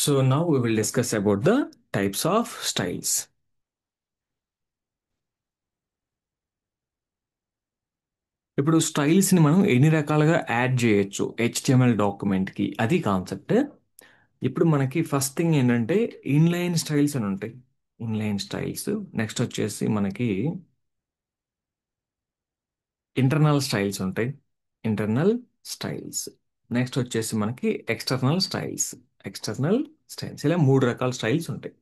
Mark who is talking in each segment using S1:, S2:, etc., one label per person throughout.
S1: So now we will discuss about the types of styles. ఇప్పుడు స్టైల్స్ని మనం ఎన్ని రకాలుగా యాడ్ చేయొచ్చు హెచ్టిఎంఎల్ డాక్యుమెంట్కి, అది కాన్సెప్ట్. ఇప్పుడు మనకి ఫస్ట్ థింగ్ ఏంటంటే ఇన్లైన్ స్టైల్స్ అని ఉంటాయి. Inline styles. నెక్స్ట్ వచ్చేసి మనకి ఇంటర్నల్ స్టైల్స్ ఉంటాయి. Internal styles. నెక్స్ట్ వచ్చేసి మనకి ఎక్స్టర్నల్ స్టైల్స్. External styles. ఇలా మూడు రకాల స్టైల్స్ ఉంటాయి.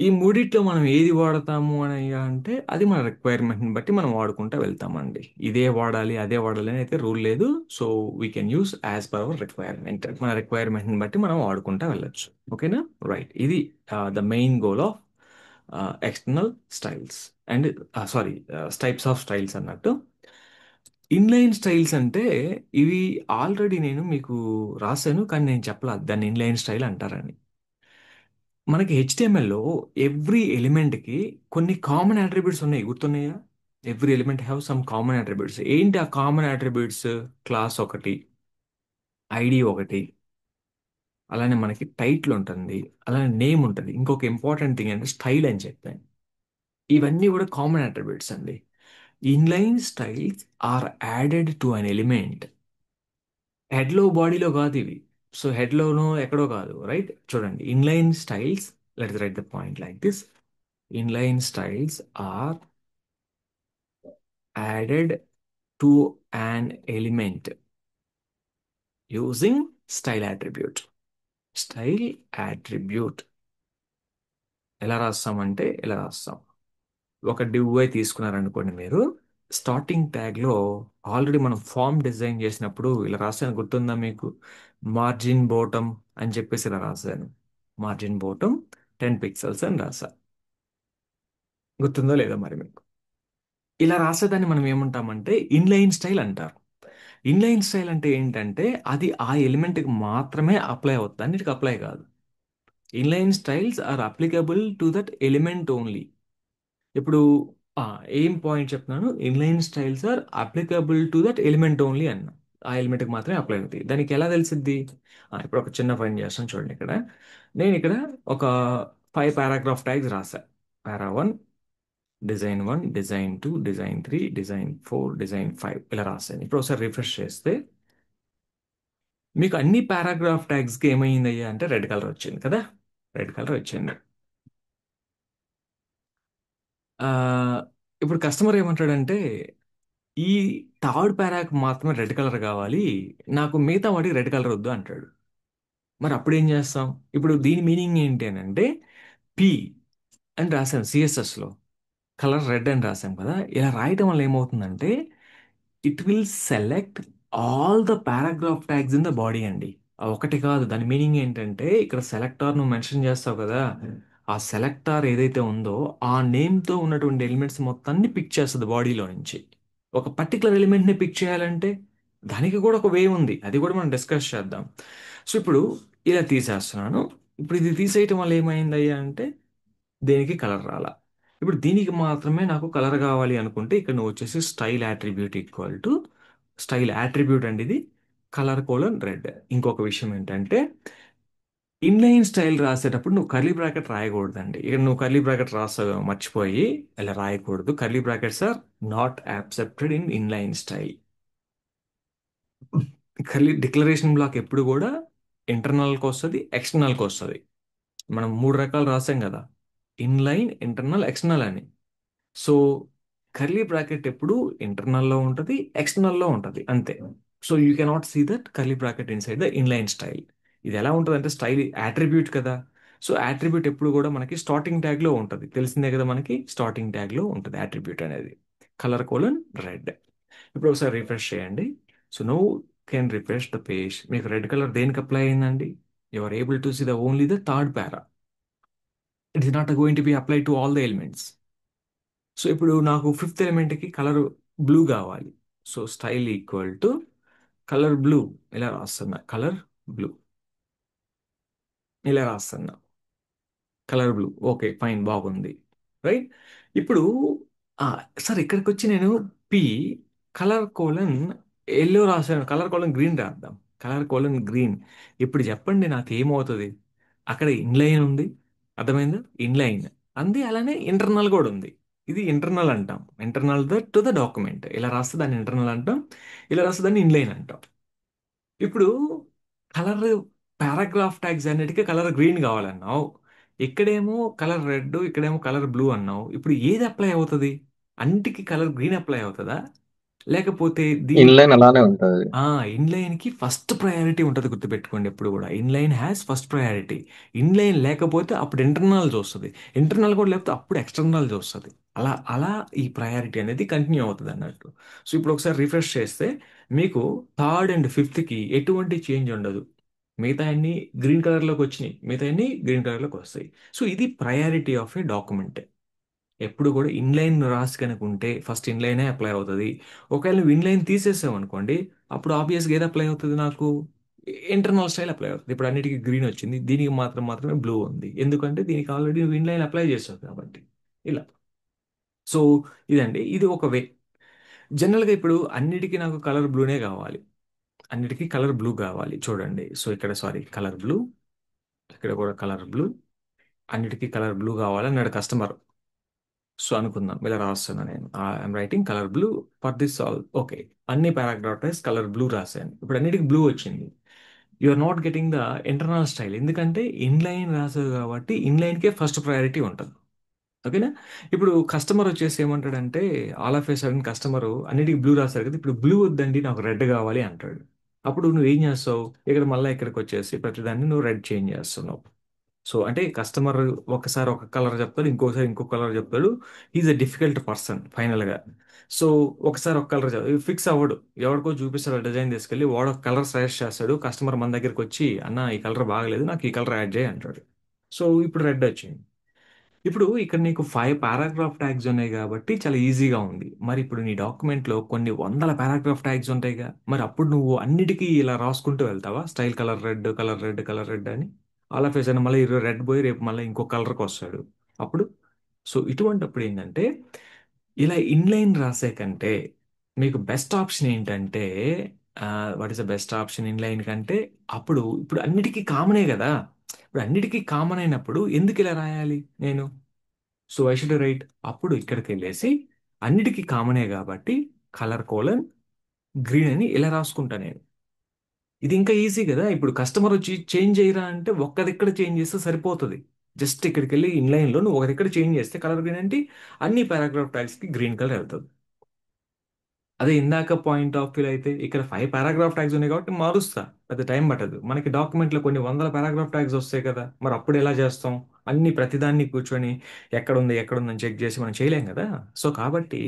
S1: ఈ మూడిట్లో మనం ఏది వాడతాము అని అంటే అది మన రిక్వైర్మెంట్ని బట్టి మనం వాడుకుంటూ వెళ్తామండి. ఇదే వాడాలి అదే వాడాలి అని అయితే రూల్ లేదు. So we can use as per hour requirement. మన రిక్వైర్మెంట్ని బట్టి మనం వాడుకుంటూ వెళ్ళొచ్చు. ఓకేనా? రైట్. ఇది the main goal of external styles and sorry types of styles అన్నట్టు. ఇన్లైన్ స్టైల్స్ అంటే ఇవి ఆల్రెడీ నేను మీకు రాశాను, కానీ నేను చెప్పలేదు దాన్ని ఇన్లైన్ స్టైల్ అంటారని. మనకి హెచ్టిఎంఎల్లో ఎవ్రీ ఎలిమెంట్కి కొన్ని కామన్ అట్రిబ్యూట్స్ ఉన్నాయి, గుర్తున్నాయా? Every element have some common attributes. ఏంటి ఆ కామన్ అట్రిబ్యూట్స్? క్లాస్ ఒకటి, ఐడి ఒకటి, అలానే మనకి టైటిల్ ఉంటుంది, అలానే నేమ్ ఉంటుంది. ఇంకొక ఇంపార్టెంట్ థింగ్ అంటే స్టైల్ అని చెప్పాను. ఇవన్నీ కూడా కామన్ అట్రిబ్యూట్స్ అండి. Inline styles are added to an element. హెడ్లో బాడీలో కాదు ఇవి. సో హెడ్లోనో ఎక్కడో కాదు, రైట్? చూడండి, inline styles, let's write the point like this. Inline styles are added to an element using style attribute. Style attribute ఎలా రాస్తామంటే ఇలా రాస్తాం. ఒక డివ్ తీసుకున్నారనుకోండి మీరు. స్టార్టింగ్ ట్యాగ్లో ఆల్రెడీ మనం ఫామ్ డిజైన్ చేసినప్పుడు ఇలా రాశాను, గుర్తుందా మీకు? మార్జిన్ బోటమ్ అని చెప్పేసి ఇలా రాశాను. మార్జిన్ బోటమ్ 10 పిక్సెల్స్ అని రాసా. గుర్తుందో లేదో మరి మీకు? ఇలా రాసేదాన్ని మనం ఏమంటామంటే ఇన్లైన్ స్టైల్ అంటారు. ఇన్లైన్ స్టైల్ అంటే ఏంటంటే అది ఆ ఎలిమెంట్కి మాత్రమే అప్లై అవుతుంది, అన్నిటికి అప్లై కాదు. Inline styles are applicable to that element only. ఇప్పుడు ఆ, ఏం పాయింట్ చెప్తున్నాను? Inline styles are applicable to that element only అన్న. ఆ ఎలిమెంట్కి మాత్రమే అప్లై అవుతాయి. దానికి ఎలా తెలిసిద్ది? ఇప్పుడు ఒక చిన్న పని చేస్తాను చూడండి. నేను ఇక్కడ ఒక 5 పారాగ్రాఫ్ ట్యాగ్స్ రాసా. పారా 1, design 1, design 2, design 3, design 4, design 5 ఇలా రాశాను. ఇప్పుడు ఒకసారి రిఫ్రెష్ చేస్తే మీకు అన్ని పారాగ్రాఫ్ ట్యాగ్స్కి ఏమైందయ్యా అంటే రెడ్ కలర్ వచ్చింది కదా. రెడ్ కలర్ వచ్చింది. ఆ, ఇప్పుడు కస్టమర్ ఏమంటాడంటే ఈ థర్డ్ పారాకి మాత్రమే రెడ్ కలర్ కావాలి, నాకు మిగతా వాటికి రెడ్ కలర్ వద్దు అంటాడు. మరి అప్పుడు ఏం చేస్తాం? ఇప్పుడు దీని మీనింగ్ ఏంటి అని అంటే పి అని రాశాను సిఎస్ఎస్లో, కలర్ రెడ్ అని రాసాం కదా. ఇలా రాయటం వల్ల ఏమవుతుందంటే it will select all the paragraph tags in the body అండి. ఆ ఒకటి కాదు. దాని మీనింగ్ ఏంటంటే ఇక్కడ సెలెక్టార్ నువ్వు మెన్షన్ చేస్తావు కదా, ఆ సెలెక్టార్ ఏదైతే ఉందో ఆ నేమ్తో ఉన్నటువంటి ఎలిమెంట్స్ మొత్తాన్ని పిక్ చేస్తుంది బాడీలో నుంచి. ఒక పర్టికులర్ ఎలిమెంట్ని పిక్ చేయాలంటే దానికి కూడా ఒక వే ఉంది, అది కూడా మనం డిస్కస్ చేద్దాం. సో ఇప్పుడు ఇలా తీసేస్తున్నాను. ఇప్పుడు ఇది తీసేయటం వల్ల ఏమైందయ్యా అంటే దేనికి కలర్ రాలా. ఇప్పుడు దీనికి మాత్రమే నాకు కలర్ కావాలి అనుకుంటే ఇక్కడ నువ్వు వచ్చేసి style attribute equal to style attribute అండి ఇది, కలర్ కోలన్ రెడ్. ఇంకొక విషయం ఏంటంటే ఇన్లైన్ స్టైల్ రాసేటప్పుడు నువ్వు కర్లీ బ్రాకెట్ రాయకూడదండి. ఇక్కడ నువ్వు కర్లీ బ్రాకెట్ రాస్తావు మర్చిపోయి, ఇలా రాయకూడదు. Curly brackets are not accepted in inline style. Curly declaration block ఎప్పుడు కూడా ఇంటర్నల్కి వస్తుంది, ఎక్స్టర్నల్కి వస్తుంది. మనం మూడు రకాలు రాసాం కదా, ఇన్లైన్, ఇంటర్నల్, ఎక్స్టర్నల్ అని. సో కర్లీ బ్రాకెట్ ఎప్పుడు ఇంటర్నల్లో ఉంటుంది, ఎక్స్టర్నల్లో ఉంటుంది, అంతే. So you cannot see that curly bracket inside the inline style. ఇది ఎలా ఉంటుంది అంటే స్టైల్ యాట్రిబ్యూట్ కదా. సో యాట్రిబ్యూట్ ఎప్పుడు కూడా మనకి స్టార్టింగ్ ట్యాగ్లో ఉంటుంది, తెలిసిందే కదా మనకి. స్టార్టింగ్ ట్యాగ్లో ఉంటుంది యాట్రిబ్యూట్ అనేది. Colour colon red. ఇప్పుడు ఒకసారి రిఫ్రెష్ చేయండి. So no can refresh the page. మీకు రెడ్ కలర్ దేనికి అప్లై అయిందండి? You are able to see the only the third para. It is not going to be apply to all the elements. So ఇప్పుడు నాకు fifth ఎలిమెంట్కి colour blue కావాలి. So style equal to colour blue. ఇలా రాస్తున్నా, colour blue. ఇలా రాస్తున్నా, colour blue. Okay, fine, బాగుంది, right. ఇప్పుడు ఆ, సార్ ఇక్కడికి వచ్చి నేను పి కలర్ కోలన్ ఎల్లో రాశాను, కలర్ కోలన్ గ్రీన్ రాద్దాం. Colour colon green. ఇప్పుడు చెప్పండి నాకు ఏమవుతుంది? అక్కడ ఇన్లైన్ ఉంది, అర్థమైందా? ఇన్లైన్ అంది, అలానే ఇంటర్నల్ కూడా ఉంది. ఇది ఇంటర్నల్ అంటాం, ఇంటర్నల్ టు ద డాక్యుమెంట్. ఇలా రాస్తే దాన్ని ఇంటర్నల్ అంటాం, ఇలా రాస్తే దాన్ని ఇన్లైన్ అంటాం. ఇప్పుడు కలర్ పారాగ్రాఫ్ ట్యాగ్స్ అన్నిటికీ కలర్ గ్రీన్ కావాలన్నావు, ఇక్కడేమో కలర్ రెడ్, ఇక్కడేమో కలర్ బ్లూ అన్నావు. ఇప్పుడు ఏది అప్లై అవుతుంది? అన్నిటికీ కలర్ గ్రీన్ అప్లై అవుతుందా, లేకపోతే దీనికి?
S2: ఇన్లైన్ అలానే ఉంటది.
S1: ఆ, ఇన్లైన్కి ఫస్ట్ ప్రయారిటీ ఉంటుంది, గుర్తుపెట్టుకోండి ఎప్పుడు కూడా. Inline has first priority. Inline లేకపోతే అప్పుడు ఇంటర్నల్ చూస్తుంది, ఇంటర్నల్ కూడా లేకపోతే అప్పుడు ఎక్స్టర్నల్ చూస్తుంది. అలా అలా ఈ ప్రయారిటీ అనేది కంటిన్యూ అవుతుంది అన్నట్టు. సో ఇప్పుడు ఒకసారి రిఫ్రెష్ చేస్తే మీకు థర్డ్ అండ్ ఫిఫ్త్కి ఎటువంటి చేంజ్ ఉండదు. మిగతా అన్ని గ్రీన్ కలర్లోకి వచ్చినాయి, మిగతా అన్ని గ్రీన్ కలర్లోకి వస్తాయి. సో ఇది ప్రయారిటీ ఆఫ్ ఏ డాక్యుమెంట్. ఎప్పుడు కూడా ఇన్లైన్ రాసి కనుక ఉంటే ఫస్ట్ ఇన్లైనే అప్లై అవుతుంది. ఒకవేళ నువ్వు ఇన్లైన్ తీసేసావు అనుకోండి, అప్పుడు ఆబ్వియస్గా ఏది అప్లై అవుతుంది నాకు? ఇంటర్నల్ స్టైల్ అప్లై అవుతుంది. ఇప్పుడు అన్నిటికీ గ్రీన్ వచ్చింది, దీనికి మాత్రమే బ్లూ ఉంది, ఎందుకంటే దీనికి ఆల్రెడీ నువ్వు ఇన్లైన్ అప్లై చేసావు కాబట్టి. ఇలా. సో ఇదండి, ఇది ఒక వే. జనరల్గా ఇప్పుడు అన్నిటికీ నాకు కలర్ బ్లూనే కావాలి, అన్నిటికీ కలర్ బ్లూ కావాలి. చూడండి, సో ఇక్కడ సారీ కలర్ బ్లూ, ఇక్కడ కూడా కలర్ బ్లూ, అన్నిటికీ కలర్ బ్లూ కావాలన్నాడు కస్టమర్. సో అనుకుందాం, ఇలా రాస్తున్నా నేను, I'm writing colour blue for this all. Okay, అన్ని పారాగ్రాఫ్ కలర్ బ్లూ రాశాను, ఇప్పుడు అన్నిటికి బ్లూ వచ్చింది. You are not getting the internal style, ఎందుకంటే ఇన్లైన్ రాసావు కాబట్టి ఇన్లైన్కే ఫస్ట్ ప్రయారిటీ ఉంటుంది. ఓకేనా? ఇప్పుడు కస్టమర్ వచ్చేసి ఏమంటాడంటే, all of A sudden customer అన్నిటికీ బ్లూ రాశారు కదా, ఇప్పుడు బ్లూ వద్దండి నాకు రెడ్ కావాలి అంటాడు. అప్పుడు నువ్వు ఏం చేస్తావు? ఇక్కడ మళ్ళీ ఇక్కడికి వచ్చేసి ప్రతిదాన్ని నువ్వు రెడ్ చేంజ్ చేస్తున్నావు. సో అంటే కస్టమర్ ఒకసారి ఒక కలర్ చెప్తాడు, ఇంకోసారి ఇంకో కలర్ చెప్తాడు. ఈజ్ అ డిఫికల్ట్ పర్సన్ ఫైనల్గా. సో ఒకసారి ఒక కలర్ ఫిక్స్ అవ్వడు, ఎవరికో చూపిస్తాడు డిజైన్ తీసుకెళ్ళి, వాడు ఒక కలర్ సజెస్ట్ చేస్తాడు. కస్టమర్ మన దగ్గరికి వచ్చి, అన్న ఈ కలర్ బాగలేదు, నాకు ఈ కలర్ యాడ్ చేయి అంటాడు. సో ఇప్పుడు రెడ్ వచ్చింది. ఇప్పుడు ఇక్కడ నీకు 5 పారాగ్రాఫ్ ట్యాగ్స్ ఉన్నాయి కాబట్టి చాలా ఈజీగా ఉంది. మరి ఇప్పుడు నీ డాక్యుమెంట్లో కొన్ని వందల పారాగ్రాఫ్ ట్యాగ్స్ ఉంటాయిగా, మరి అప్పుడు నువ్వు అన్నిటికీ ఇలా రాసుకుంటూ వెళ్తావా? Style colour red, colour red, colour red అని. ఆల్ ఆఫ్ ఏసైనా మళ్ళీ ఈరోజు రెడ్ పోయి రేపు మళ్ళీ ఇంకో కలర్కి వస్తాడు అప్పుడు. సో ఇటువంటిప్పుడు ఏంటంటే, ఇలా ఇన్లైన్ రాసే కంటే మీకు బెస్ట్ ఆప్షన్ ఏంటంటే, what is the best option inline కంటే? అప్పుడు ఇప్పుడు అన్నిటికీ కామనే కదా, ఇప్పుడు అన్నిటికీ కామన్ అయినప్పుడు ఎందుకు ఇలా రాయాలి నేను? సో ఐ షుడ్ రైట్, అప్పుడు ఇక్కడికి వెళ్ళేసి అన్నిటికీ కామనే కాబట్టి కలర్ కోలన్ గ్రీన్ అని ఇలా రాసుకుంటా నేను. ఇది ఇంకా ఈజీ కదా. ఇప్పుడు కస్టమర్ వచ్చి చేంజ్ చేయరా అంటే ఒక్క దగ్గర చేంజ్ చేస్తే సరిపోతుంది. జస్ట్ ఇక్కడికి వెళ్ళి ఇన్లైన్లో నువ్వు ఒక దగ్గర చేంజ్ చేస్తే కలర్ గ్రీన్ అంటే అన్ని పారాగ్రాఫ్ ట్యాగ్స్కి గ్రీన్ కలర్ వెళ్తుంది. అదే ఇందాక పాయింట్ ఆఫ్ వ్యూ అయితే ఇక్కడ 5 పారాగ్రాఫ్ ట్యాగ్స్ ఉన్నాయి కాబట్టి మారుస్తా, పెద్ద టైం పట్టదు. మనకి డాక్యుమెంట్లో కొన్ని వందల పారాగ్రాఫ్ ట్యాగ్స్ వస్తాయి కదా, మరి అప్పుడు ఎలా చేస్తాం? అన్ని ప్రతిదాన్ని కూర్చొని ఎక్కడుందని చెక్ చేసి మనం చేయలేం కదా. సో కాబట్టి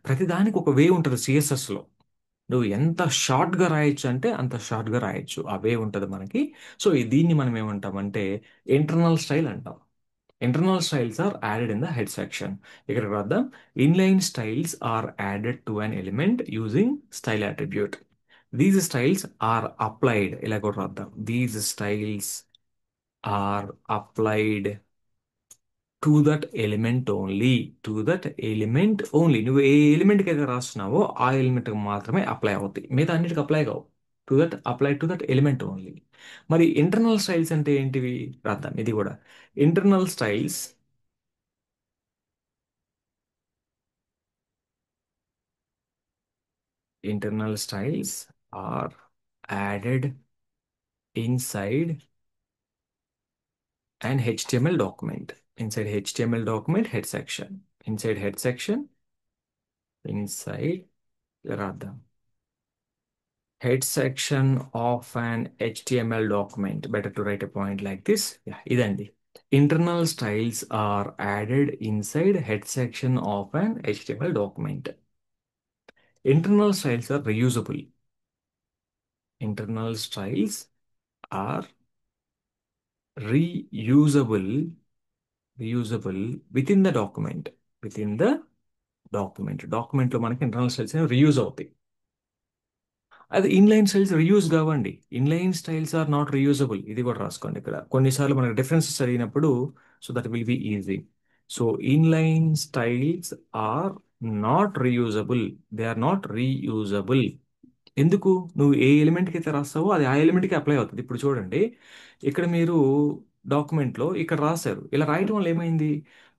S1: ప్రతిదానికి ఒక వే ఉంటుంది సిఎస్ఎస్లో. నువ్వు ఎంత షార్ట్గా రాయొచ్చు అంటే అంత షార్ట్గా రాయొచ్చు, ఆ వే ఉంటుంది మనకి. సో దీన్ని మనం ఏమంటామంటే ఇంటర్నల్ స్టైల్ అంటాం. Internal styles are added in the head section. ఇక్కడ రాద్దాం. Inline styles are added to an element using style attribute. These styles are applied. ఇలా కూడా రాద్దాం. These styles are applied to that element only. To that element only. నువ్వు ఏ ఎలిమెంట్కి అయితే రాస్తున్నావో ఆ ఎలిమెంట్కి మాత్రమే apply అవుతాయి, మిగతా అన్నిటికి అప్లై కావు. To that apply to that element only. మరి ఇంటర్నల్ స్టైల్స్ అంటే ఏంటివి? రాద్దాం ఇది కూడా. Internal styles, internal styles are added inside an HTML document. Inside HTML document head section. Inside head section. Inside rather head section of an HTML document. Better to write a point like this. Yeah, idandi. Internal styles are added inside head section of an HTML document. Internal styles are reusable. Internal styles are reusable, within the document. Within the డాక్యుమెంట్లో మనకి internal styles reuse అవుతాయి. అది inline styles reuse కావండి. Inline styles are not reusable, ఇది కూడా రాసుకోండి ఇక్కడ. కొన్నిసార్లు మనకి డిఫరెన్సెస్ అడిగినప్పుడు, so that will be easy. So inline styles are not reusable. They are not reusable. ఎందుకు? నువ్వు ఏ ఎలిమెంట్కి అయితే రాస్తావో అది ఆ ఎలిమెంట్కి అప్లై అవుతుంది. ఇప్పుడు చూడండి, ఇక్కడ మీరు డాక్యుమెంట్లో ఇక్కడ రాశారు. ఇలా రాయటం వల్ల ఏమైంది?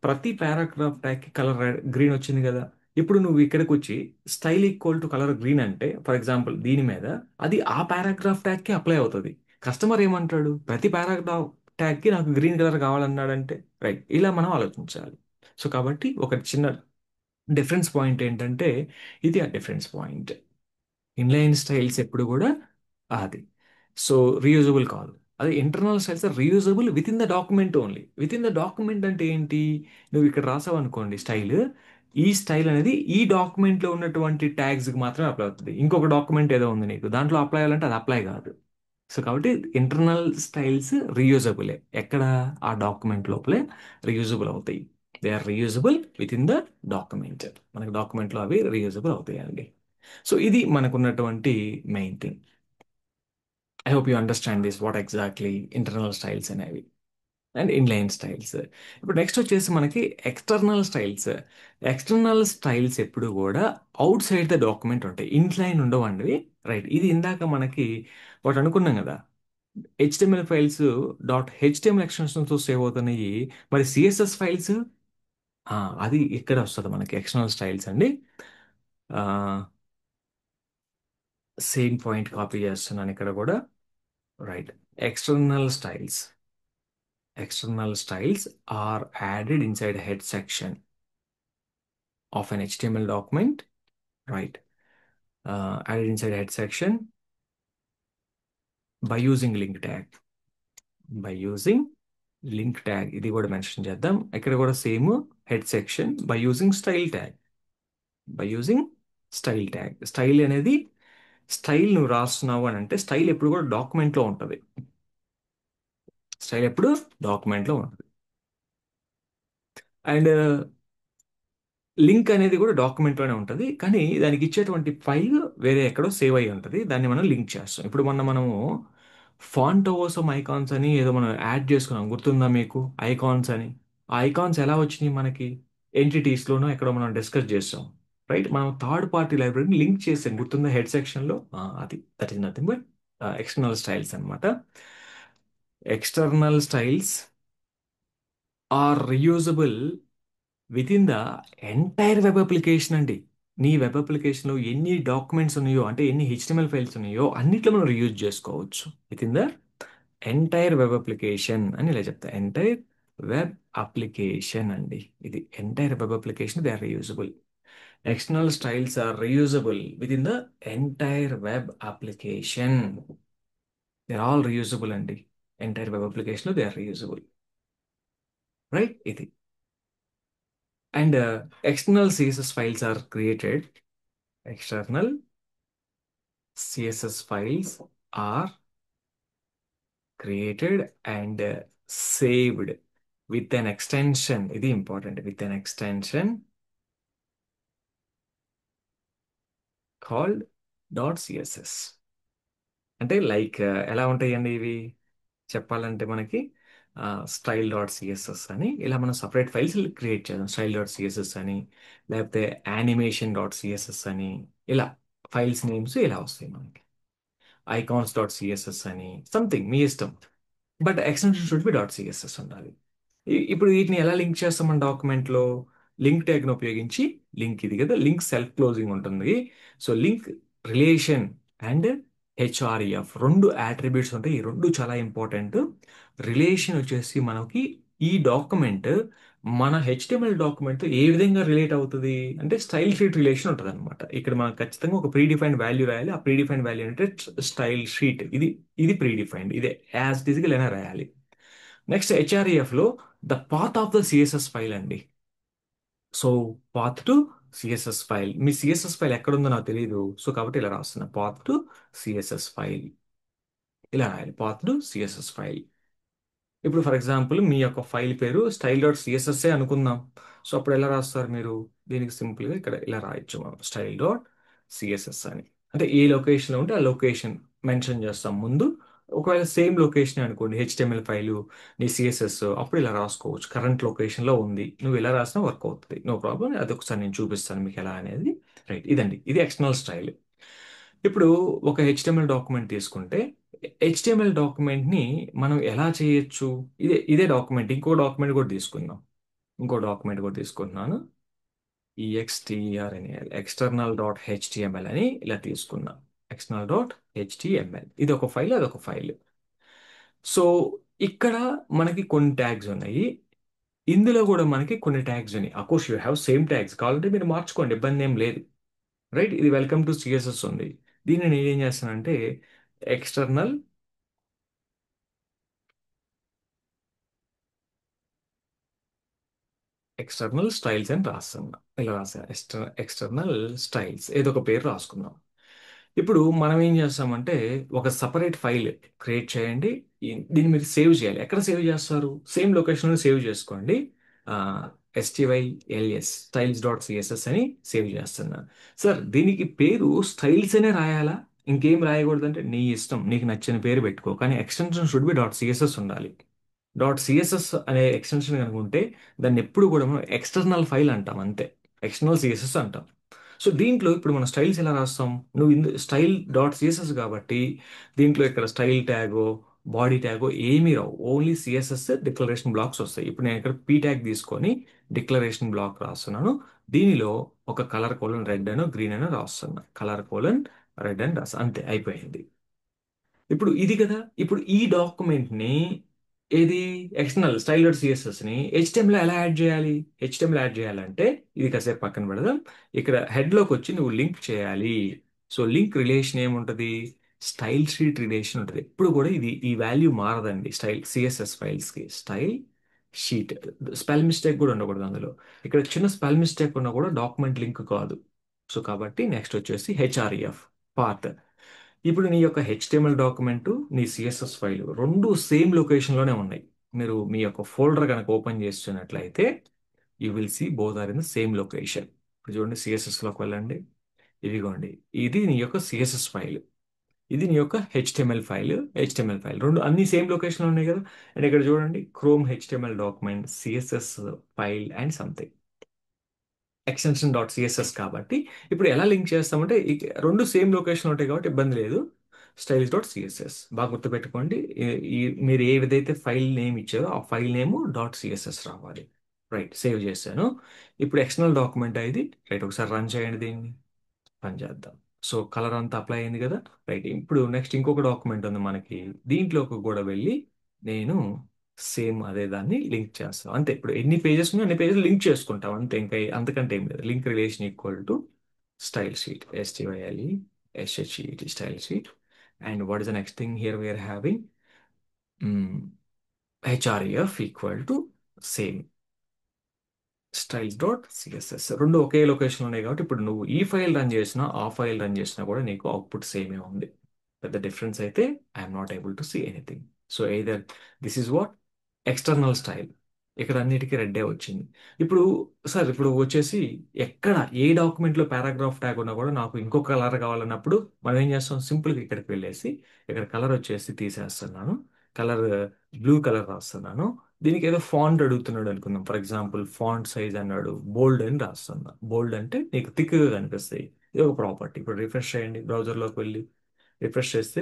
S1: ప్రతి పారాగ్రాఫ్ ట్యాగ్కి కలర్ గ్రీన్ వచ్చింది కదా. ఇప్పుడు నువ్వు ఇక్కడికి వచ్చి style equal to colour green అంటే, ఫర్ ఎగ్జాంపుల్ దీని మీద అది ఆ పారాగ్రాఫ్ ట్యాగ్కి అప్లై అవుతుంది. కస్టమర్ ఏమంటాడు? ప్రతి పారాగ్రాఫ్ ట్యాగ్కి నాకు గ్రీన్ కలర్ కావాలన్నాడంటే, రైట్, ఇలా మనం ఆలోచించాలి. సో కాబట్టి ఒక చిన్న డిఫరెన్స్ పాయింట్ ఏంటంటే, ఇది ఆ డిఫరెన్స్ పాయింట్. ఇన్లైన్ స్టైల్స్ ఎప్పుడు కూడా అది సో రీయూజబుల్ కాదు. అదే internal styles reusable within the document only. With in the document అంటే ఏంటి? నువ్వు ఇక్కడ రాసావు అనుకోండి స్టైల్, ఈ స్టైల్ అనేది ఈ డాక్యుమెంట్లో ఉన్నటువంటి ట్యాగ్స్కి మాత్రమే అప్లై అవుతుంది. ఇంకొక డాక్యుమెంట్ ఏదో ఉంది నీకు, దాంట్లో అప్లై అవ్వాలంటే అది అప్లై కాదు. సో కాబట్టి ఇంటర్నల్ స్టైల్స్ రీయూజబులే, ఎక్కడ? ఆ డాక్యుమెంట్ లోపలే రీయూజబుల్ అవుతాయి. They are reusable within the document. మనకి డాక్యుమెంట్లో అవి రీయూజబుల్ అవుతాయి అండి. సో ఇది మనకున్నటువంటి main thing. I hope you understand this what exactly internal styles అనేవి అండ్ ఇన్లైన్ స్టైల్స్. ఇప్పుడు నెక్స్ట్ వచ్చేసి మనకి ఎక్స్టర్నల్ స్టైల్స్. ఎక్స్టర్నల్ స్టైల్స్ ఎప్పుడు కూడా అవుట్ సైడ్ ద డాక్యుమెంట్ ఉంటాయి, ఇన్లైన్ ఉండవండి. రైట్, ఇది ఇందాక మనకి ఒకటి అనుకున్నాం కదా, హెచ్టిఎంఎల్ ఫైల్స్ డాట్ హెచ్టిఎంఎల్ ఎక్స్టెన్షన్తో సేవ్ అవుతున్నాయి. మరి సిఎస్ఎస్ ఫైల్స్, అది ఇక్కడ వస్తుంది మనకి ఎక్స్టర్నల్ స్టైల్స్ అండి. సేమ్ పాయింట్ కాపీ చేస్తున్నాను ఇక్కడ కూడా. Right, external styles. External styles are added inside head section of an HTML document. Right, added inside head section by using link tag. By using link tag, ఇది కూడా mention చేద్దాం. ఇక్కడ కూడా same head section by using style tag. By using style tag. Style అనేది, style నువ్వు రాస్తున్నావు అని అంటే style ఎప్పుడు కూడా డాక్యుమెంట్లో ఉంటుంది. స్టైల్ ఎప్పుడు డాక్యుమెంట్లో ఉంటుంది. అండ్ లింక్ అనేది కూడా డాక్యుమెంట్లోనే ఉంటుంది, కానీ దానికి ఇచ్చేటువంటి ఫైల్ వేరే ఎక్కడో సేవ్ అయ్యి ఉంటుంది. దాన్ని మనం లింక్ చేస్తాం. ఇప్పుడు మనము ఫాంట్ ఓవర్సమ్ ఐకాన్స్ అని ఏదో మనం యాడ్ చేసుకున్నాం, గుర్తుందా మీకు? ఐకాన్స్ అని. ఆ ఐకాన్స్ ఎలా వచ్చినాయి మనకి? ఎంటిటీస్లోనో ఎక్కడో మనం డిస్కస్ చేస్తాం. రైట్, మనం థర్డ్ పార్టీ లైబ్రరీని లింక్ చేసాం, గుర్తుందా? హెడ్ సెక్షన్లో. అది that is nothing but external styles అనమాట. External styles are reusable within the entire web application అండి. నీ వెబ్ అప్లికేషన్లో ఎన్ని డాక్యుమెంట్స్ ఉన్నాయో, అంటే ఎన్ని హెచ్టిఎంఎల్ ఫైల్స్ ఉన్నాయో అన్నిట్లో మనం రీయూజ్ చేసుకోవచ్చు. Within the entire web application అని ఇలా చెప్తా. ఎంటైర్ వెబ్ అప్లికేషన్ అండి, ఇది entire web application they are reusable. External styles are reusable within the entire web application. They are all reusable అండి. ఎంటైర్ వెబ్ అప్లికేషన్లో they are reusable. Right, ఇది. And external CSS files are created. External CSS files are created and saved with an extension. This is important. With an extension called .css. అంటే like ఎలా ఉంటాయండి ఇవి చెప్పాలంటే మనకి style dot CSS అని ఇలా మనం సపరేట్ ఫైల్స్ క్రియేట్ చేద్దాం. స్టైల్ డాట్ సిఎస్ఎస్ అని, లేకపోతే యానిమేషన్ డాట్ సిఎస్ఎస్ అని, ఇలా ఫైల్స్ నేమ్స్ ఇలా వస్తాయి మనకి. ఐకాన్స్ డాట్ సిఎస్ఎస్ అని, సంథింగ్ మీ ఇష్టం. But extension should be dot CSS ఉండాలి. ఇప్పుడు వీటిని ఎలా లింక్ చేస్తాం మన డాక్యుమెంట్లో? లింక్ ట్యాగ్ను ఉపయోగించి. లింక్ ఇది కదా, లింక్ సెల్ఫ్ క్లోజింగ్ ఉంటుంది. So link relation and href రెండు అట్రిబ్యూట్స్ ఉంటాయి. ఈ రెండు చాలా ఇంపార్టెంట్. రిలేషన్ వచ్చేసి మనకి ఈ డాక్యుమెంట్ మన హెచ్టిఎంఎల్ డాక్యుమెంట్తో ఏ విధంగా రిలేట్ అవుతుంది అంటే స్టైల్ షీట్ రిలేషన్ ఉంటుంది అనమాట. ఇక్కడ మనం ఖచ్చితంగా ఒక ప్రీడిఫైన్డ్ వాల్యూ రాయాలి. ఆ ప్రీడిఫైన్డ్ వాల్యూ అంటే స్టైల్ షీట్, ఇది ఇది ప్రీడిఫైన్డ్, ఇదే యాజ్ ఇట్ ఈస్ గా ఇలా రాయాలి. నెక్స్ట్ హెచ్ఆర్ఈఎఫ్లో the path of the CSS file అండి. So path to CSS file, మీ సిఎస్ఎస్ ఫైల్ ఎక్కడుందో నాకు తెలియదు. సో కాబట్టి ఇలా రాస్తున్నా, పాత్ టు సిఎస్ఎస్ ఫైల్, ఇలా రాయాలి, పాత్ టు సిఎస్ఎస్ ఫైల్. ఇప్పుడు ఫర్ ఎగ్జాంపుల్ మీ యొక్క ఫైల్ పేరు స్టైల్ డాట్ సిఎస్ఎస్ఏ అనుకుందాం. సో అప్పుడు ఎలా రాస్తారు మీరు? దీనికి సింపుల్గా ఇక్కడ ఇలా రాయొచ్చు మనం, స్టైల్ డాట్ సిఎస్ఎస్ అని. అంటే ఏ లొకేషన్లో ఉంటే ఆ లొకేషన్ మెన్షన్ చేస్తాం ముందు. ఒకవేళ సేమ్ లొకేషన్ అనుకోండి హెచ్టిఎంఎల్ ఫైలు నీ సిఎస్ఎస్, అప్పుడు ఇలా రాసుకోవచ్చు. కరెంట్ లొకేషన్లో ఉంది, నువ్వు ఎలా రాసినా వర్క్ అవుతుంది, నో ప్రాబ్లం. అది ఒకసారి నేను చూపిస్తాను మీకు ఎలా అనేది. రైట్, ఇదండి, ఇది ఎక్స్టర్నల్ స్టైల్. ఇప్పుడు ఒక హెచ్టిఎంఎల్ డాక్యుమెంట్ తీసుకుంటే హెచ్టిఎంఎల్ డాక్యుమెంట్ని మనం ఎలా చేయొచ్చు? ఇదే డాక్యుమెంట్ ఇంకో డాక్యుమెంట్ కూడా తీసుకుందాం. ఇంకో డాక్యుమెంట్ కూడా తీసుకుంటున్నాను. EXTRNAL ఎక్స్టర్నల్ డాట్ హెచ్టిఎంఎల్ అని ఇలా తీసుకున్నాం. ఎక్స్టర్నల్ డాట్ హెచ్టిఎంఎల్ ఇది ఒక ఫైల్, అదొక ఫైల్. సో ఇక్కడ మనకి కొన్ని ట్యాగ్స్ ఉన్నాయి. ఇందులో కూడా మనకి కొన్ని ట్యాగ్స్ ఉన్నాయి. Occurs you have same tags, కావాలంటే మీరు మార్చుకోండి, ఇబ్బంది ఏం లేదు. రైట్, ఇది వెల్కమ్ టు సిఎస్ఎస్ ఉంది. దీన్ని నేను ఏం చేస్తానంటే ఎక్స్టర్నల్ ఎక్స్టర్నల్ స్టైల్స్ అని రాస్తున్నా. ఇలా రాసా ఎక్స్టర్నల్ స్టైల్స్ ఏదో ఒక పేరు రాసుకుందాం. ఇప్పుడు మనం ఏం చేస్తామంటే ఒక సపరేట్ ఫైల్ క్రియేట్ చేయండి. దీన్ని మీరు సేవ్ చేయాలి. ఎక్కడ సేవ్ చేస్తారు? సేమ్ లొకేషన్లో సేవ్ చేసుకోండి. STYLS స్టైల్స్ డాట్ సిఎస్ఎస్ అని సేవ్ చేస్తున్నా. సార్ దీనికి పేరు స్టైల్స్ అనే రాయాలా, ఇంకేం రాయకూడదంటే నీ ఇష్టం, నీకు నచ్చిన పేరు పెట్టుకో, కానీ extension should be dot CSS ఉండాలి. డాట్ సిఎస్ఎస్ అనే ఎక్స్టెన్షన్ కనుకుంటే దాన్ని ఎప్పుడు కూడా మనం ఎక్స్టర్నల్ ఫైల్ అంటాం, అంతే. ఎక్స్టర్నల్ సిఎస్ఎస్ అంటాం. సో దీంట్లో ఇప్పుడు మనం స్టైల్స్ ఎలా రాస్తాం? నువ్వు స్టైల్ డాట్ సిఎస్ఎస్ కాబట్టి దీంట్లో ఇక్కడ స్టైల్ ట్యాగో బాడీ ట్యాగో ఏమీ రావు. ఓన్లీ సిఎస్ఎస్ డిక్లరేషన్ బ్లాక్స్ వస్తాయి. ఇప్పుడు నేను ఇక్కడ పీ ట్యాగ్ తీసుకొని డిక్లరేషన్ బ్లాక్ రాస్తున్నాను. దీనిలో ఒక కలర్ కోలన్ రెడ్ అనో గ్రీన్ అనో రాస్తున్నా. కలర్ కోలన్ రెడ్ అని రాస్తా, అంతే, అయిపోయింది. ఇప్పుడు ఇది కదా, ఇప్పుడు ఈ డాక్యుమెంట్ ని ఏది ఎక్స్టర్నల్ స్టైల్ డాట్ సిఎస్ఎస్ ని హెచ్టిఎంలో ఎలా యాడ్ చేయాలి? హెచ్టిఎంలో యాడ్ చేయాలంటే ఇది కాసేపు పక్కన పెడదాం. ఇక్కడ హెడ్ లోకి వచ్చి నువ్వు లింక్ చేయాలి. సో లింక్ రిలేషన్ ఏముంటది? స్టైల్ షీట్ రిలేషన్ ఉంటుంది. ఎప్పుడు కూడా ఈ వాల్యూ మారదండి స్టైల్ సిఎస్ఎస్ ఫైల్స్ కి. స్టైల్ షీట్, స్పెల్ మిస్టేక్ కూడా ఉండకూడదు అందులో. ఇక్కడ చిన్న స్పెల్ మిస్టేక్ ఉన్నా కూడా డాక్యుమెంట్ లింక్ కాదు. సో కాబట్టి నెక్స్ట్ వచ్చేసి హెచ్ఆర్ఈఎఫ్ పాత్. ఇప్పుడు నీ యొక్క హెచ్టిఎంఎల్ డాక్యుమెంట్, నీ సిఎస్ఎస్ ఫైల్ రెండు సేమ్ లొకేషన్లోనే ఉన్నాయి. మీరు మీ యొక్క ఫోల్డర్ కనుక ఓపెన్ చేస్తున్నట్లయితే you will see both are in the same location. ఇప్పుడు చూడండి, సిఎస్ఎస్లోకి వెళ్ళండి. ఇదిగోండి, ఇది నీ యొక్క సిఎస్ఎస్ ఫైల్, ఇది నీ యొక్క హెచ్టిఎంఎల్ ఫైల్ రెండు అన్ని సేమ్ లొకేషన్లో ఉన్నాయి కదా. అండ్ ఇక్కడ చూడండి, chrome HTML document CSS file and something extension dot CSS. కాబట్టి ఇప్పుడు ఎలా లింక్ చేస్తామంటే రెండు సేమ్ లొకేషన్ ఉంటాయి కాబట్టి ఇబ్బంది లేదు. స్టైల్స్ డాట్ సిఎస్ఎస్ బాగా గుర్తుపెట్టుకోండి. మీరు ఏ విధైతే ఫైల్ నేమ్ ఇచ్చారో ఆ ఫైల్ నేమ్ డాట్ సిఎస్ఎస్ రావాలి. రైట్, సేవ్ చేశాను. ఇప్పుడు ఎక్స్టర్నల్ డాక్యుమెంట్ అయింది. రైట్, ఒకసారి రన్ చేయండి, దీన్ని రన్ చేద్దాం. సో కలర్ అంతా అప్లై అయింది కదా. రైట్, ఇప్పుడు నెక్స్ట్ ఇంకొక డాక్యుమెంట్ ఉంది మనకి. దీంట్లోకి కూడా వెళ్ళి నేను సేమ్ అదే దాన్ని లింక్ చేస్తాం, అంతే. ఇప్పుడు ఎన్ని పేజెస్ ఉన్నాయో అన్ని పేజెస్ లింక్ చేసుకుంటాం, అంతే. ఇంకా అంతకంటే ఏం లేదు. Link relation equal to style sheet, STYLESHEET style sheet. And what is the next thing here we're having? HREF equal to same styles dot CSS. రెండు ఒకే లొకేషన్ ఉన్నాయి కాబట్టి ఇప్పుడు నువ్వు ఈ ఫైల్ రన్ చేసినా ఆ ఫైల్ రన్ చేసినా కూడా నీకు అవుట్పుట్ సేమే ఉంది. పెద్ద డిఫరెన్స్ అయితే I'm not able to see anything. So either this is what external style. ఇక్కడ అన్నిటికీ రెడ్డే వచ్చింది. ఇప్పుడు సార్, ఇప్పుడు వచ్చేసి ఎక్కడ ఏ డాక్యుమెంట్లో పారాగ్రాఫ్ ట్యాగ్ ఉన్నా కూడా నాకు ఇంకో కలర్ కావాలన్నప్పుడు మనం ఏం చేస్తాం? సింపుల్గా ఇక్కడికి వెళ్ళేసి ఇక్కడ కలర్ వచ్చేసి తీసేస్తున్నాను. కలర్ బ్లూ కలర్ రాస్తున్నాను. దీనికి ఏదో ఫాంట్ అడుగుతున్నాడు అనుకుందాం. ఫర్ ఎగ్జాంపుల్ ఫాంట్ సైజ్ అన్నాడు, బోల్డ్ అని రాస్తున్నా. బోల్డ్ అంటే నీకు థిక్గా కనిపిస్తాయి. ఇది ఒక ప్రాపర్టీ. ఇప్పుడు రిఫ్రెష్ చేయండి, బ్రౌజర్లోకి వెళ్ళి రిఫ్రెష్ చేస్తే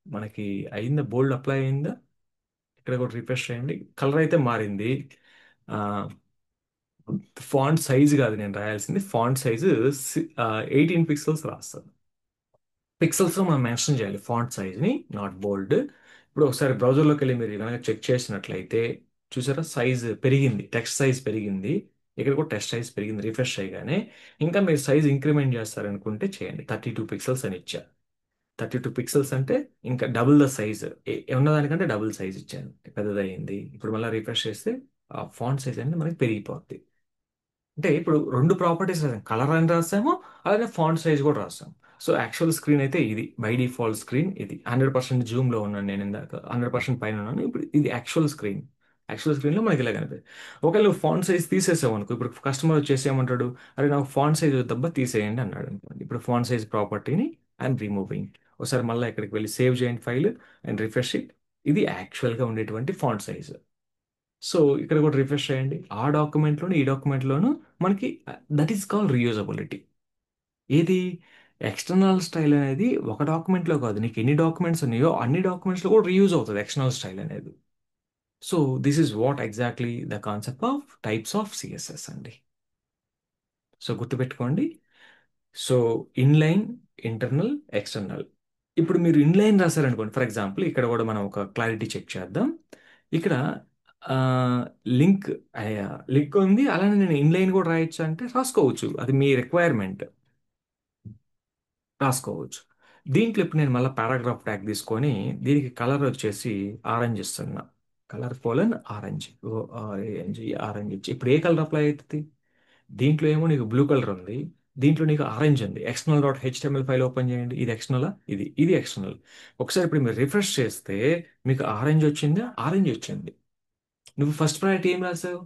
S1: మనకి అయిందా? బోల్డ్ అప్లై అయిందా? ఇక్కడ కూడా రిఫ్రెష్ చేయండి, కలర్ అయితే మారింది. ఫాంట్ సైజ్ కాదు నేను రాయాల్సింది, ఫాంట్ సైజు 18 పిక్సెల్స్ రాస్తాను. పిక్సెల్స్లో మనం మెన్షన్ చేయాలి ఫాంట్ సైజ్ని, నాట్ బోల్డ్. ఇప్పుడు ఒకసారి బ్రౌజర్లోకి వెళ్ళి మీరు కనుక చెక్ చేసినట్లయితే చూసారా, సైజ్ పెరిగింది, టెక్స్ట్ సైజ్ పెరిగింది. ఇక్కడ కూడా టెక్స్ట్ సైజ్ పెరిగింది రిఫ్రెష్ చేయగానే. ఇంకా మీరు సైజ్ ఇంక్రిమెంట్ చేస్తారనుకుంటే చేయండి. 32 పిక్సెల్స్ అని ఇచ్చా. 32 పిక్సెల్స్ అంటే ఇంకా డబుల్ ద సైజ్, ఉన్నదానికంటే డబుల్ సైజ్ ఇచ్చాను, పెద్దదయ్యింది. ఇప్పుడు మళ్ళీ రిఫ్రెష్ చేస్తే ఆ ఫాంట్ సైజ్ అనేది మనకి పెరిగిపోద్ది. అంటే ఇప్పుడు రెండు ప్రాపర్టీస్ రాసాం, కలర్ అని రాసాము, అలాగే ఫాంట్ సైజ్ కూడా రాసాం. సో యాక్చువల్ స్క్రీన్ అయితే ఇది, బై డిఫాల్ట్ స్క్రీన్ ఇది. 100% జూమ్లో ఉన్నాను నేను, ఇందాక 100% పైన ఉన్నాను. ఇప్పుడు ఇది యాక్చువల్ స్క్రీన్. యాక్చువల్ స్క్రీన్లో మనకి ఇలా కనిపిస్తుంది. ఒకవేళ ఫాంట్ సైజ్ తీసేసాం అనుకో, ఇప్పుడు కస్టమర్ వచ్చేసి ఏమంటాడు? అరే నాకు ఫాంట్ సైజ్ వద్దబ్బా తీసేయండి అన్నాడు అనుకోండి. ఇప్పుడు ఫాంట్ సైజ్ ప్రాపర్టీని ఐఎమ్ రిమూవింగ్. ఒకసారి మళ్ళీ ఇక్కడికి వెళ్ళి సేవ్ చేయండి ఫైల్ అండ్ రిఫ్రెష్ ఇట్. ఇది యాక్చువల్గా ఉండేటువంటి ఫాంట్ సైజ్. సో ఇక్కడ కూడా రిఫ్రెష్ చేయండి. ఆ డాక్యుమెంట్లోను ఈ డాక్యుమెంట్లోను మనకి దట్ ఈస్ కాల్ రీయూజబిలిటీ. ఏది? ఎక్స్టర్నల్ స్టైల్ అనేది ఒక డాక్యుమెంట్లో కాదు, నీకు ఎన్ని డాక్యుమెంట్స్ ఉన్నాయో అన్ని డాక్యుమెంట్స్లో కూడా రీయూజ్ అవుతుంది ఎక్స్టర్నల్ స్టైల్ అనేది. So this is what exactly the concept of types of CSS అండి. సో గుర్తుపెట్టుకోండి. So inline, internal, external. ఇప్పుడు మీరు ఇన్లైన్ రాశారనుకోండి, ఫర్ ఎగ్జాంపుల్ ఇక్కడ కూడా మనం ఒక క్లారిటీ చెక్ చేద్దాం. ఇక్కడ లింక్ లింక్ ఉంది, అలానే నేను ఇన్లైన్ కూడా రాయొచ్చు అంటే రాసుకోవచ్చు, అది మీ రిక్వైర్మెంట్, రాసుకోవచ్చు. దీంట్లో ఇప్పుడు నేను మళ్ళీ పారాగ్రాఫ్ ట్యాగ్ తీసుకొని దీనికి కలర్ వచ్చేసి ఆరెంజ్ ఇస్తున్నా. కలర్ కోలన్ ఆరెంజ్, ఓఆర్ఏఎన్జి ఆరెంజ్ ఇచ్చి ఇప్పుడు ఏ కలర్ అప్లై అవుతుంది? దీంట్లో ఏమో నీకు బ్లూ కలర్ ఉంది, దీంట్లో నీకు ఆరెంజ్ ఉంది. External dot HTML file open చేయండి. ఇది ఎక్స్టర్నల్, ఇది ఎక్స్టర్నల్. ఒకసారి ఇప్పుడు మీరు రిఫ్రెష్ చేస్తే మీకు ఆరెంజ్ వచ్చిందా? ఆరెంజ్ వచ్చింది. నువ్వు ఫస్ట్ ప్రయారిటీ ఏం రాసావు?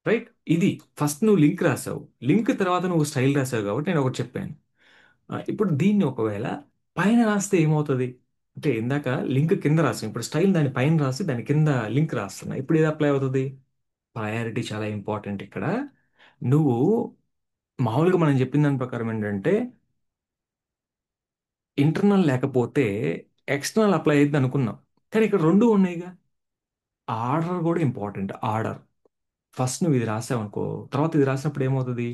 S1: రైట్, ఇది ఫస్ట్ నువ్వు లింక్ రాసావు, లింక్ తర్వాత నువ్వు స్టైల్ రాసావు కాబట్టి నేను ఒకటి చెప్పాను. ఇప్పుడు దీన్ని ఒకవేళ పైన రాస్తే ఏమవుతుంది అంటే, ఇందాక లింక్ కింద రాసాం, ఇప్పుడు స్టైల్ దాని పైన రాసి దాని కింద లింక్ రాస్తున్నా. ఇప్పుడు ఏది అప్లై అవుతుంది? ప్రయారిటీ చాలా ఇంపార్టెంట్ ఇక్కడ. నువ్వు మామూలుగా మనం చెప్పిన దాని ప్రకారం ఏంటంటే, ఇంటర్నల్ లేకపోతే ఎక్స్టర్నల్ అప్లై అయ్యింది అనుకున్నాం, కానీ ఇక్కడ రెండు ఉన్నాయిగా. ఆర్డర్ కూడా ఇంపార్టెంట్. ఆర్డర్ ఫస్ట్ నువ్వు ఇది రాసావు అనుకో, తర్వాత ఇది రాసినప్పుడు ఏమవుతుంది?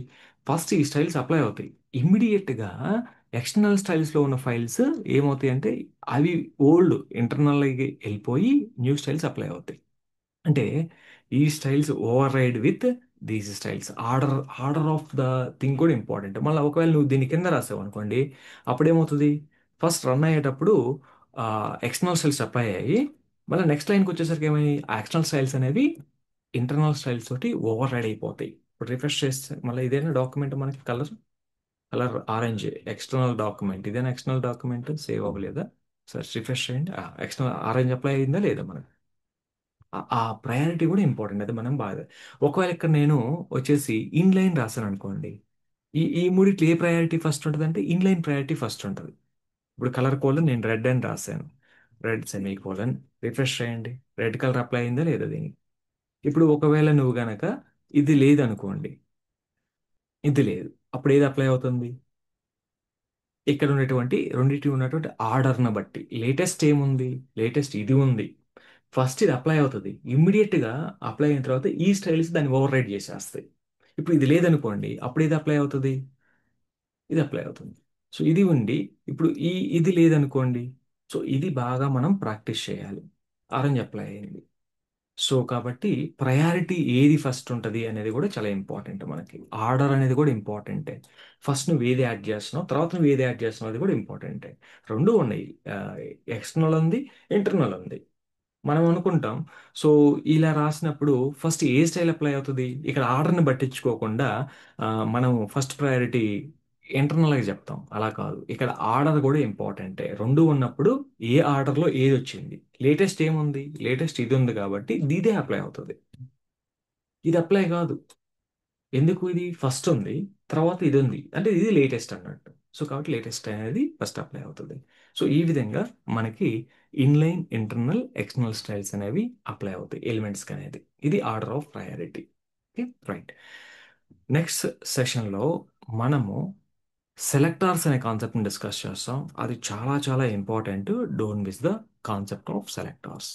S1: ఫస్ట్ ఈ స్టైల్స్ అప్లై అవుతాయి. ఇమ్మీడియట్గా ఎక్స్టర్నల్ స్టైల్స్లో ఉన్న ఫైల్స్ ఏమవుతాయి అంటే, అవి ఓల్డ్ ఇంటర్నల్కి వెళ్ళిపోయి న్యూ స్టైల్స్ అప్లై అవుతాయి. అంటే ఈ styles override with these styles. Order, order of the thing కూడా ఇంపార్టెంట్. మళ్ళీ ఒకవేళ నువ్వు దీని కింద రాసావు అనుకోండి, అప్పుడు ఏమవుతుంది? ఫస్ట్ రన్ అయ్యేటప్పుడు ఎక్స్టర్నల్ స్టైల్స్ అప్లై అయ్యి, మళ్ళీ నెక్స్ట్ లైన్కి వచ్చేసరికి ఏమైంది? ఆ ఎక్స్టర్నల్ స్టైల్స్ అనేవి ఇంటర్నల్ స్టైల్స్ తోటి ఓవర్ రైడ్ అయిపోతాయి. ఇప్పుడు రిఫ్రెష్ చేస్తే మళ్ళీ ఇదేనా డాక్యుమెంట్, మనకి colour colour orange external document, ఇదేనా ఎక్స్టర్నల్ డాక్యుమెంట్? సేవ్ అవ్వలేదా? సరే రిఫ్రెష్ చేయండి. ఎక్స్టర్నల్ ఆరెంజ్ అప్లై అయిందా లేదా మనకి? ఆ ప్రయారిటీ కూడా ఇంపార్టెంట్, అది మనం బాగా. ఒకవేళ ఇక్కడ నేను వచ్చేసి ఇన్లైన్ రాశాను అనుకోండి, ఈ మూడిట్లో ఏ ప్రయారిటీ ఫస్ట్ ఉంటుంది అంటే, ఇన్లైన్ ప్రయారిటీ ఫస్ట్ ఉంటుంది. ఇప్పుడు కలర్ కోడ్ నేను రెడ్ అని రాశాను, రెడ్ సెమీ కోలన్. రిఫ్రెష్ చేయండి, రెడ్ కలర్ అప్లై అయిందా లేదా దీనికి? ఇప్పుడు ఒకవేళ నువ్వు గనక ఇది లేదనుకోండి, ఇది లేదు, అప్పుడు ఏది అప్లై అవుతుంది? ఇక్కడ ఉన్నటువంటి రెండింటి ఉన్నటువంటి ఆర్డర్ని బట్టి లేటెస్ట్ ఏముంది? లేటెస్ట్ ఇది ఉంది, ఫస్ట్ ఇది అప్లై అవుతుంది. ఇమ్మీడియట్గా అప్లై అయిన తర్వాత ఈ స్టైల్స్ దాన్ని ఓవర్ రైడ్ చేసేస్తాయి. ఇప్పుడు ఇది లేదనుకోండి, అప్పుడు ఇది అప్లై అవుతుంది, ఇది అప్లై అవుతుంది. సో ఇది ఉండి, ఇప్పుడు ఇది లేదనుకోండి, సో ఇది బాగా మనం ప్రాక్టీస్ చేయాలి. ఆరెంజ్ అప్లై అయింది. సో కాబట్టి ప్రయారిటీ ఏది ఫస్ట్ ఉంటుంది అనేది కూడా చాలా ఇంపార్టెంట్ మనకి. ఆర్డర్ అనేది కూడా ఇంపార్టెంటే. ఫస్ట్ నువ్వు ఏది యాడ్ చేస్తున్నావు, తర్వాత నువ్వు ఏది యాడ్ చేస్తున్నావు, అది కూడా ఇంపార్టెంటే. రెండు ఉన్నాయి, ఎక్స్టర్నల్ ఉంది, ఇంటర్నల్ ఉంది. మనం అనుకుంటాం, సో ఇలా రాసినప్పుడు ఫస్ట్ ఏ స్టైల్ అప్లై అవుతుంది, ఇక్కడ ఆర్డర్ని పట్టించుకోకుండా ఆ, మనం ఫస్ట్ ప్రయారిటీ ఇంటర్నల్గా చెప్తాం. అలా కాదు, ఇక్కడ ఆర్డర్ కూడా ఇంపార్టెంటే. రెండు ఉన్నప్పుడు ఏ ఆర్డర్లో ఏది వచ్చింది, లేటెస్ట్ ఏముంది, లేటెస్ట్ ఇది ఉంది కాబట్టి ఇదే అప్లై అవుతుంది. ఇది అప్లై కాదు, ఎందుకు? ఇది ఫస్ట్ ఉంది, తర్వాత ఇది ఉంది, అంటే ఇది లేటెస్ట్ అన్నట్టు. సో కాబట్టి లేటెస్ట్ అనేది ఫస్ట్ అప్లై అవుతుంది. సో ఈ విధంగా మనకి ఇన్లైన్, ఇంటర్నల్, ఎక్స్టర్నల్ స్టైల్స్ అనేవి అప్లై అవుతాయి ఎలిమెంట్స్కి అనేది. ఇది order of priority. Okay, right. Next సెషన్లో మనము సెలెక్టార్స్ అనే కాన్సెప్ట్ని డిస్కస్ చేస్తాం. అది చాలా చాలా important. Don't miss the concept of సెలెక్టార్స్.